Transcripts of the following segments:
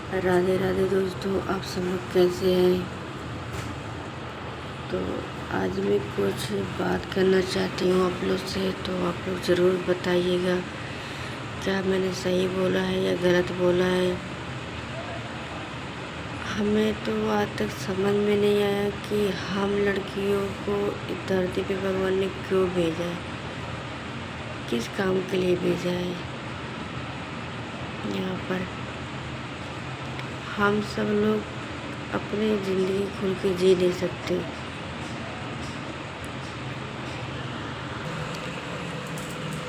राधे राधे दोस्तों, आप सब लोग कैसे हैं। तो आज मैं कुछ बात करना चाहती हूँ आप लोग से, तो आप लोग ज़रूर बताइएगा क्या मैंने सही बोला है या गलत बोला है। हमें तो आज तक समझ में नहीं आया कि हम लड़कियों को इस धरती पे भगवान ने क्यों भेजा है, किस काम के लिए भेजा है। यहाँ पर हम सब लोग अपनी ज़िंदगी खुल के जी नहीं सकते।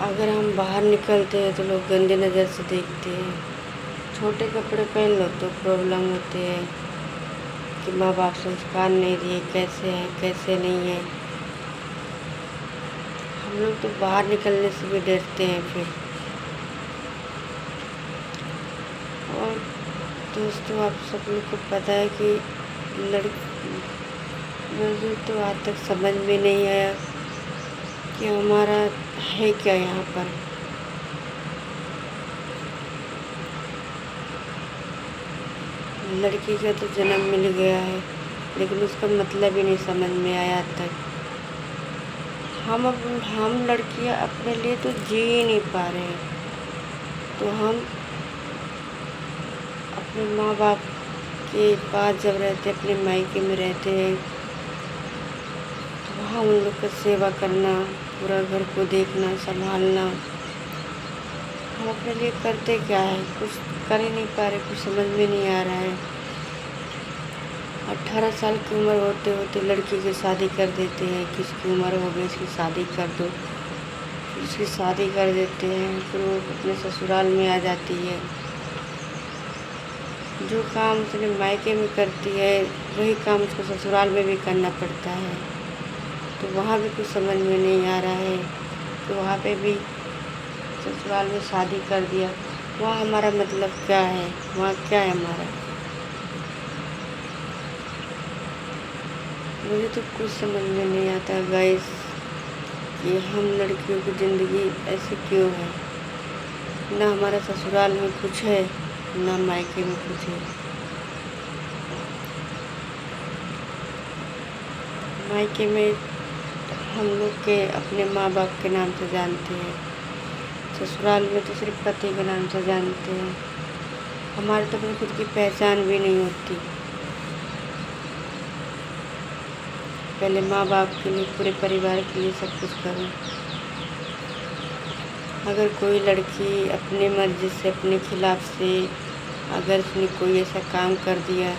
अगर हम बाहर निकलते हैं तो लोग गंदे नज़र से देखते हैं। छोटे कपड़े पहन लो तो प्रॉब्लम होती है कि माँ बाप संस्कार नहीं दिए, कैसे है कैसे नहीं है। हम लोग तो बाहर निकलने से भी डरते हैं फिर। और दोस्तों, आप सब लोग को पता है कि मुझे तो आज तक समझ में नहीं आया कि हमारा है क्या यहाँ पर। लड़की का तो जन्म मिल गया है, लेकिन उसका मतलब ही नहीं समझ में आया आज तक। हम लड़कियाँ अपने लिए तो जी ही नहीं पा रहे हैं। तो हम अपने माँ बाप के पास जब रहते, अपने मायके में रहते हैं, तो वहाँ उन लोग का सेवा करना, पूरा घर को देखना, संभालना। हम अपने लिए करते क्या है, कुछ कर ही नहीं पा रहे, कुछ समझ में नहीं आ रहा है। 18 साल की उम्र होते होते लड़की की शादी कर देते हैं। किसकी उम्र हो गई, इसकी शादी कर दो, उसकी शादी कर देते हैं, फिर वो अपने ससुराल में आ जाती है। जो काम उसने मायके में करती है वही काम उसको ससुराल में भी करना पड़ता है। तो वहाँ भी कुछ समझ में नहीं आ रहा है। तो वहाँ पे भी ससुराल में शादी कर दिया, वहाँ हमारा मतलब क्या है, वहाँ क्या है हमारा। मुझे तो कुछ समझ में नहीं आता गाइस कि हम लड़कियों की ज़िंदगी ऐसे क्यों है। ना हमारा ससुराल में कुछ है, ना मायके में कुछ है। मायके में हम लोग के अपने माँ बाप के नाम से जानते हैं, ससुराल में तो सिर्फ पति के नाम से जानते हैं। हमारे तो अपनी खुद की पहचान भी नहीं होती। पहले माँ बाप के लिए, पूरे परिवार के लिए सब कुछ करो। अगर कोई लड़की अपने मर्ज़ी से, अपने खिलाफ से अगर उसने कोई ऐसा काम कर दिया,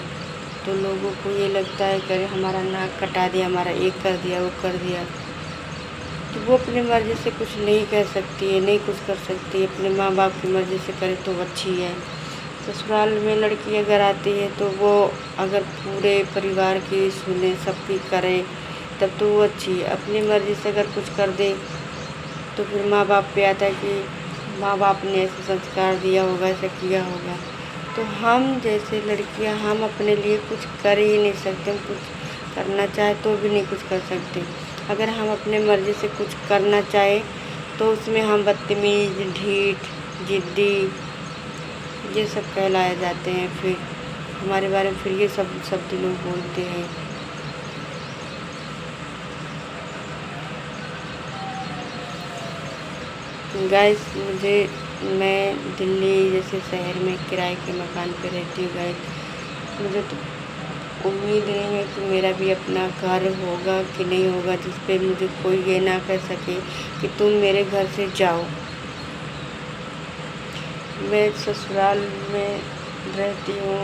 तो लोगों को ये लगता है कि अरे हमारा नाक कटा दिया, हमारा एक कर दिया, वो कर दिया। तो वो अपनी मर्ज़ी से कुछ नहीं कह सकती है, नहीं कुछ कर सकती है। अपने माँ बाप की मर्ज़ी से करे तो अच्छी है। ससुराल में लड़की अगर आती है तो वो अगर पूरे परिवार की सुने, सबकी करे, तब तो वो अच्छी है। अपनी मर्ज़ी से अगर कुछ कर दे तो फिर माँ बाप पे आता है कि माँ बाप ने ऐसा संस्कार दिया होगा, ऐसा किया होगा। तो हम जैसे लड़कियां, हम अपने लिए कुछ कर ही नहीं सकते। हम कुछ करना चाहे तो भी नहीं कुछ कर सकते। अगर हम अपने मर्ज़ी से कुछ करना चाहे तो उसमें हम बदतमीज़, ढीठ, ज़िद्दी, ये सब कहलाए जाते हैं। फिर हमारे बारे में फिर ये सब शब्द लोग बोलते हैं। गाइस, मैं दिल्ली जैसे शहर में किराए के मकान पे रहती हूँ गाइस। मुझे तो उम्मीद नहीं है कि मेरा भी अपना घर होगा कि नहीं होगा, जिस पे मुझे कोई ये ना कह सके कि तुम मेरे घर से जाओ। मैं ससुराल में रहती हूँ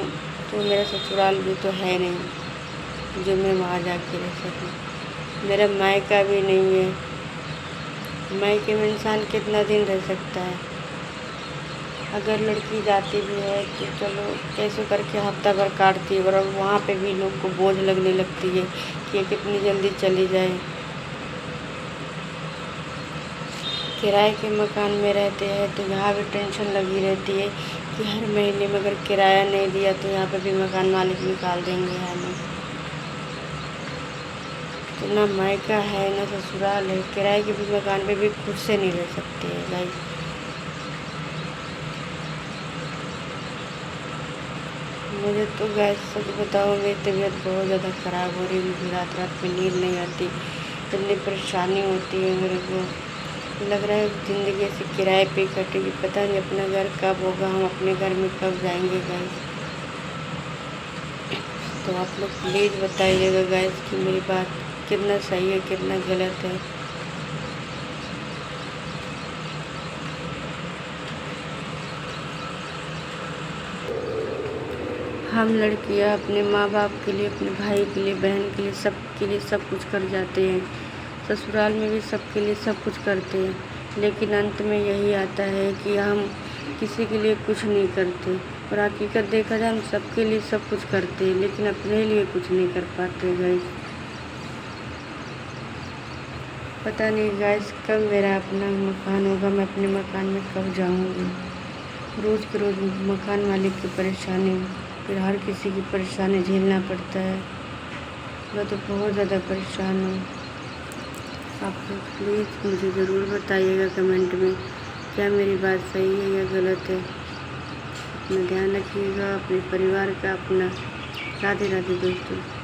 तो मेरा ससुराल भी तो है नहीं जो मैं वहाँ जाके रह सकूँ। मेरा मायका भी नहीं है। मायके में इंसान कितना दिन रह सकता है। अगर लड़की जाती भी है तो चलो कैसे करके हफ्ता भर काटती है, और वहाँ पे भी लोग को बोझ लगने लगती है कि ये कितनी जल्दी चली जाए। किराए के मकान में रहते हैं तो यहाँ भी टेंशन लगी रहती है कि हर महीने में अगर किराया नहीं दिया तो यहाँ पे भी मकान मालिक निकाल देंगे हमें। तो ना मायका है ना ससुराल है, किराए के भी मकान पे भी खुद से नहीं रह सकते हैं गाइस। मुझे तो गैस सच बताऊँ, मेरी तबीयत बहुत ज़्यादा ख़राब हो रही है। मुझे रात रात में नींद नहीं आती, इतनी परेशानी होती है मेरे को। लग रहा है ज़िंदगी ऐसे किराए पे कटेगी, पता नहीं अपना घर कब होगा, हम अपने घर में कब जाएंगे गैस। तो आप लोग प्लीज़ बताइएगा गैस कि मेरी बात कितना सही है कितना गलत है। हम लड़कियां अपने माँ बाप के लिए, अपने भाई के लिए, बहन के लिए, सब के लिए सब कुछ कर जाते हैं। ससुराल में भी सबके लिए सब कुछ करते हैं, लेकिन अंत में यही आता है कि हम किसी के लिए कुछ नहीं करते। और हकीकत देखा जाए, हम सबके लिए सब कुछ करते हैं, लेकिन अपने लिए कुछ नहीं कर पाते गाइस। पता नहीं गाइस कब मेरा अपना मकान होगा, मैं अपने मकान में कब जाऊंगी। रोज़ के रोज़ मकान मालिक की परेशानी, फिर हर किसी की परेशानी झेलना पड़ता है। मैं तो बहुत ज़्यादा परेशान हूँ। आप लोग प्लीज़ मुझे ज़रूर बताइएगा कमेंट में, क्या मेरी बात सही है या गलत है। अपना ध्यान रखिएगा, अपने परिवार का अपना। राधे राधे दोस्तों।